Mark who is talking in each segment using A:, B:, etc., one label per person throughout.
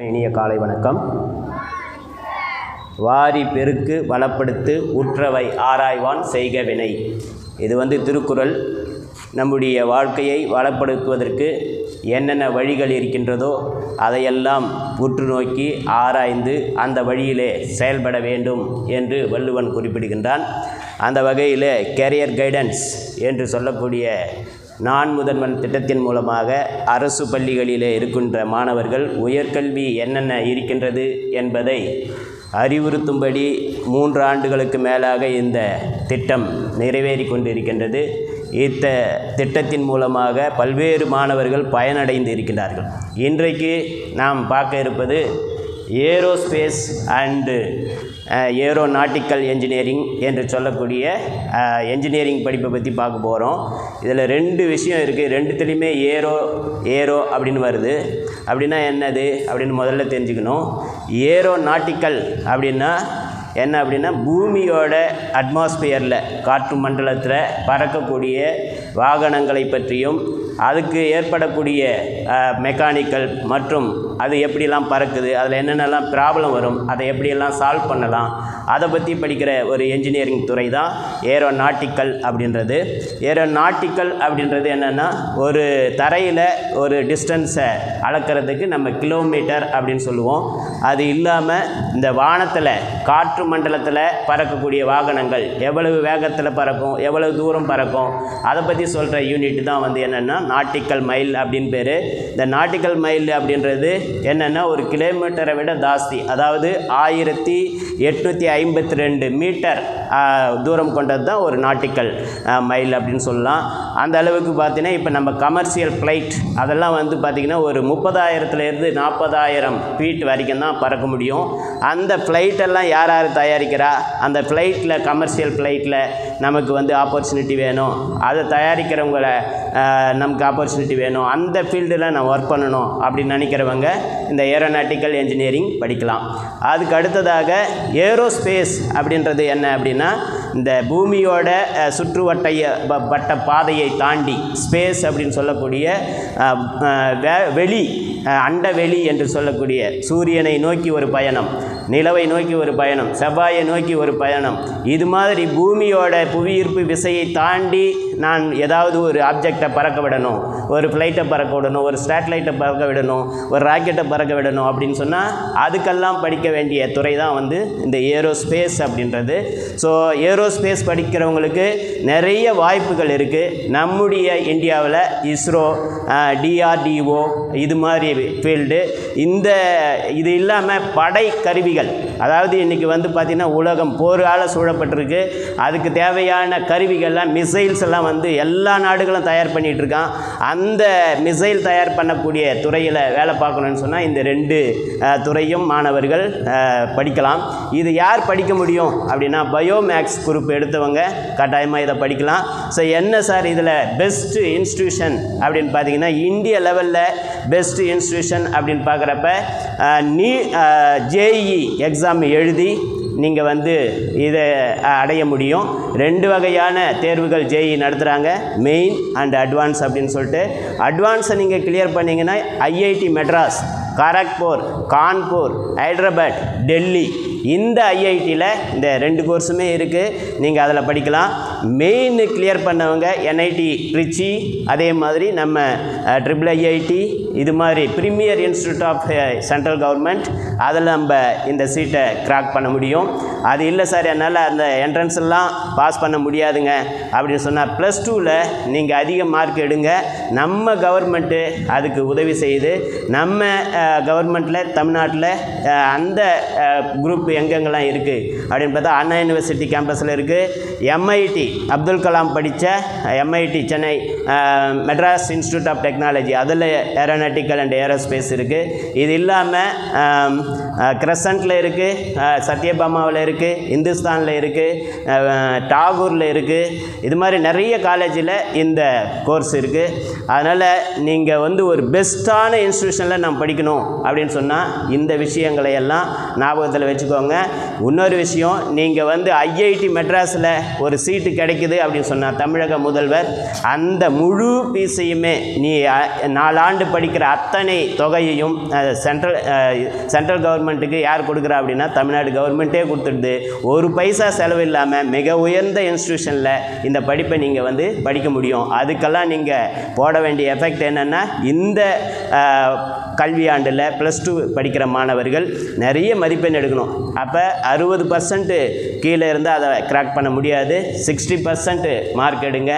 A: இனிய காலை வணக்கம். வாரி பெருக்கு வளப்படுத்து உற்றவை ஆராய்வான் செய்க வினை. இது திருக்குறள். நம்முடைய வாழ்க்கையை வளப்படுத்துவதற்கு என்னென்ன வழிகள் இருக்கின்றதோ அதையெல்லாம் உற்று நோக்கி ஆராய்ந்து அந்த வழியிலே செயல்பட வேண்டும் என்று வள்ளுவன் குறிப்பிடுகின்றான். அந்த வகையில் கேரியர் கைடன்ஸ் என்று சொல்லக்கூடிய நான் முதல்வன் திட்டத்தின் மூலமாக அரசு பள்ளிகளிலே இருக்கின்ற மாணவர்கள் உயர்கல்வி என்னென்ன இருக்கின்றது என்பதை அறிவுறுத்தும்படி 3 ஆண்டுகளுக்கு மேலாக இந்த திட்டம் நிறைவேறி கொண்டிருக்கின்றது. இந்த திட்டத்தின் மூலமாக பல்வேறு மாணவர்கள் பயனடைந்து இருக்கின்றார்கள். இன்றைக்கு நாம் பார்க்க இருப்பது ஏரோஸ்பேஸ் அண்டு ஏரோநாட்டிக்கல் என்ஜினியரிங் என்று சொல்லக்கூடிய என்ஜினியரிங் படிப்பை பற்றி பார்க்க போகிறோம். இதில் 2 விஷயம் இருக்குது. ரெண்டுத்துலேயுமே ஏரோ அப்படின்னு வருது. அப்படின்னா என்னது அப்படின்னு முதல்ல தெரிஞ்சுக்கணும். ஏரோநாட்டிக்கல் அப்படின்னா என்ன அப்படின்னா பூமியோட அட்மாஸ்பியரில் காற்று மண்டலத்தில் பறக்கக்கூடிய வாகனங்களை பற்றியும் அதுக்கு ஏற்படக்கூடிய மெக்கானிக்கல் மற்றும் அது எப்படிலாம் பறக்குது, அதில் என்னென்னலாம் ப்ராப்ளம் வரும், அதை எப்படியெல்லாம் சால்வ் பண்ணலாம், அதை பற்றி படிக்கிற ஒரு என்ஜினியரிங் துறை தான் ஏரோநாட்டிக்கல் அப்படின்றது. ஏரோநாட்டிக்கல் அப்படின்றது என்னென்னா ஒரு தரையில் ஒரு டிஸ்டன்ஸை அளக்கிறதுக்கு நம்ம கிலோமீட்டர் அப்படின்னு சொல்லுவோம். அது இல்லாமல் இந்த வானத்தில் காற்று மண்டலத்தில் பறக்கக்கூடிய வாகனங்கள் எவ்வளவு வேகத்தில் பறக்கும், எவ்வளவு தூரம் பறக்கும், அதை பற்றி சொல்கிற யூனிட் தான் என்னென்னா நாட்டிக்கல் மைல் அப்படின்னு பேர். இந்த நாட்டிக்கல் மைல் அப்படின்றது என்னென்னா ஒரு கிலோமீட்டரை விட ஜாஸ்தி, அதாவது 1852 மீட்டர் தூரம் கொண்டது தான் ஒரு நாட்டிக்கல் மைல் அப்படின்னு சொல்லலாம். அந்த அளவுக்கு பார்த்தீங்கன்னா இப்போ நம்ம கமர்ஷியல் ஃப்ளைட் அதெல்லாம் பார்த்திங்கன்னா ஒரு 30,000 40,000 ஃபீட் வரைக்கும் தான் பறக்க முடியும். அந்த ஃப்ளைட்டெல்லாம் யார் தயாரிக்கிறா, அந்த ஃப்ளைட்டில் கமர்ஷியல் ஃப்ளைட்டில் நமக்கு ஆப்பர்ச்சுனிட்டி வேணும், அதை தயாரிக்கிறவங்கள நமக்கு ஆப்பர்ச்சுனிட்டி வேணும், அந்த ஃபீல்டில் நான் ஒர்க் பண்ணணும் அப்படின்னு நினைக்கிறவங்க இந்த ஏரோநாட்டிக்கல் என்ஜினியரிங் படிக்கலாம். அதுக்கு அடுத்ததாக ஏரோஸ்பேஸ் அப்படின்றது என்ன அப்படின்னா இந்த பூமியோட சுற்றுவட்ட பாதையை தாண்டி ஸ்பேஸ் அப்படின்னு சொல்லக்கூடிய வெளி அண்டவெளி என்று சொல்லக்கூடிய சூரியனை நோக்கி ஒரு பயணம், நிலவை நோக்கி ஒரு பயணம், செவ்வாயை நோக்கி ஒரு பயணம், இது மாதிரி பூமியோட புவியீர்ப்பு விசையை தாண்டி நான் ஏதாவது ஒரு ஆப்ஜெக்டை பறக்க விடணும், ஒரு ஃப்ளைட்டை பறக்க விடணும், ஒரு சேட்டலைட்டை பறக்க விடணும், ஒரு ராக்கெட்டை பறக்க விடணும் அப்படின்னு சொன்னால் அதுக்கெல்லாம் படிக்க வேண்டிய துறை தான் இந்த ஏரோஸ்பேஸ் அப்படின்றது. ஸோ ஏரோஸ்பேஸ் படிக்கிறவங்களுக்கு நிறைய வாய்ப்புகள் இருக்குது. நம்முடைய இந்தியாவில் இஸ்ரோ, டிஆர்டிஓ இது மாதிரி ஃபீல்டு, இது இல்லாமல் படை கருவிகள், அதாவது இன்றைக்கி பார்த்திங்கன்னா உலகம் போரால் சூழப்பட்டிருக்கு. அதுக்கு தேவையான கருவிகள்லாம் மிசைல்ஸ் எல்லாம் எல்லா நாடுகளும் தயார் பண்ணிகிட்ருக்கான். அந்த மிசைல் தயார் பண்ணக்கூடிய துறையில் வேலை பார்க்கணுன்னு சொன்னால் இந்த 2 துறையும் மாணவர்கள் படிக்கலாம். இது யார் படிக்க முடியும் அப்படின்னா பயோமேக்ஸ் குரூப் எடுத்தவங்க கட்டாயமாக இதை படிக்கலாம். ஸோ என்ன சார் இதில் பெஸ்ட்டு இன்ஸ்டியூஷன் அப்படின்னு பார்த்தீங்கன்னா இந்திய லெவலில் பெஸ்ட் இன்ஸ்டியூஷன் அப்படின்னு பார்க்குறப்ப ஜேஇ எக்ஸாம் எழுதி நீங்கள் இதை அடைய முடியும். 2 வகையான தேர்வுகள் ஜேஇ நடத்துகிறாங்க, மெயின் அண்ட் அட்வான்ஸ் அப்படின்னு சொல்லிட்டு. அட்வான்ஸை நீங்கள் கிளியர் பண்ணிங்கன்னா ஐஐடி மெட்ராஸ், கரக்பூர், கான்பூர், ஹைதராபாத், டெல்லி, இந்த ஐஐடியில் இந்த 2 கோர்ஸுமே இருக்குது. நீங்கள் அதில் படிக்கலாம். மெயின் கிளியர் பண்ணவங்க என்ஐடி ட்ரிச்சி, அதே மாதிரி நம்ம IIIT, இது மாதிரி premier institute of central government, அதில் நம்ம இந்த சீட்டை கிராக் பண்ண முடியும். அது இல்லை சார் என்னால் அந்த என்ட்ரன்ஸ் எல்லாம் பாஸ் பண்ண முடியாதுங்க அப்படின்னு சொன்னால் +2ல் நீங்கள் அதிக மார்க் எடுங்க. நம்ம கவர்மெண்ட்டு அதுக்கு உதவி செய்யுது. நம்ம கவர்மெண்ட்டில் தமிழ்நாட்டில் அந்த குரூப் எங்கெங்கெல்லாம் இருக்குது அப்படின்னு பார்த்தா அண்ணா யூனிவர்சிட்டி கேம்பஸில் இருக்குது. எம்ஐடி அப்துல் கலாம் படித்த MIT Chennai Madras Institute of Technology, அதில் ஏரோநாட்டிக்கல் அண்ட் ஏரோஸ்பேஸ் இருக்குது. இது இல்லாமல் கிரசண்டில் இருக்குது, சத்யபாமாவில் இருக்குது, இந்துஸ்தானில் இருக்குது, டாகூரில் இருக்குது. இது மாதிரி நிறைய காலேஜில் இந்த கோர்ஸ் இருக்குது. அதனால் நீங்கள் ஒரு பெஸ்ட்டான இன்ஸ்டியூஷனில் நான் படிக்கணும் அப்படின்னு சொன்னால் இந்த விஷயங்களை எல்லாம் ஞாபகத்தில் வச்சுக்கோங்க. வச்சுக்கோங்க. இன்னொரு விஷயம், நீங்கள் வந்து ஐஐடி மெட்ராஸில் ஒரு சீட்டு கிடைக்குது அப்படின்னு சொன்னால் தமிழக முதல்வர் அந்த முழு ஃபீஸையுமே நீ 4 ஆண்டு படிக்கிற அத்தனை தொகையையும் சென்ட்ரல் கவர்மெண்ட்டுக்கு யார் கொடுக்குறா அப்படின்னா தமிழ்நாடு கவர்மெண்ட்டே கொடுத்துடுது. ஒரு பைசா செலவு இல்லாமல் மிக உயர்ந்த இன்ஸ்டியூஷனில் இந்த படிப்பை நீங்கள் வந்து படிக்க முடியும். அதுக்கெல்லாம் நீங்கள் போட வேண்டிய எஃபெக்ட் என்னென்னா, இந்த கல்வியாண்டில் +2 படிக்கிற மாணவர்கள் நிறைய மதிப்பெண் எடுக்கணும். அப்போ 60% கீழே இருந்தால் அதை கிராக் பண்ண முடியாது. 60% மார்க் எடுங்க.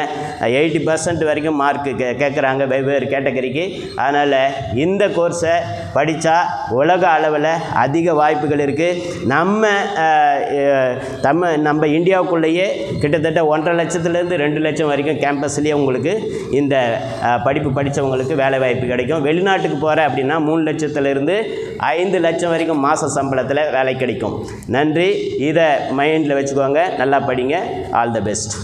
A: 80% வரைக்கும் மார்க்கு கேட்குறாங்க வெவ்வேறு கேட்டகரிக்கு. அதனால் இந்த கோர்ஸை படித்தா உலக அளவில் அதிக வாய்ப்புகள் இருக்குது. நம்ம இந்தியாவுக்குள்ளேயே கிட்டத்தட்ட 1.5 லட்சத்துலேருந்து 2 லட்சம் வரைக்கும் கேம்பஸ்லேயே உங்களுக்கு இந்த படிப்பு படித்தவங்களுக்கு வேலை வாய்ப்பு கிடைக்கும். வெளிநாட்டுக்கு போகிற அப்படின்னா 3 லட்சத்துலேருந்து 5 லட்சம் வரைக்கும் மாத சம்பளத்தில் வேலை கிடைக்கும். நன்றி. இதை மைண்டில் வச்சுக்கோங்க. நல்லா படிங்க. All the best.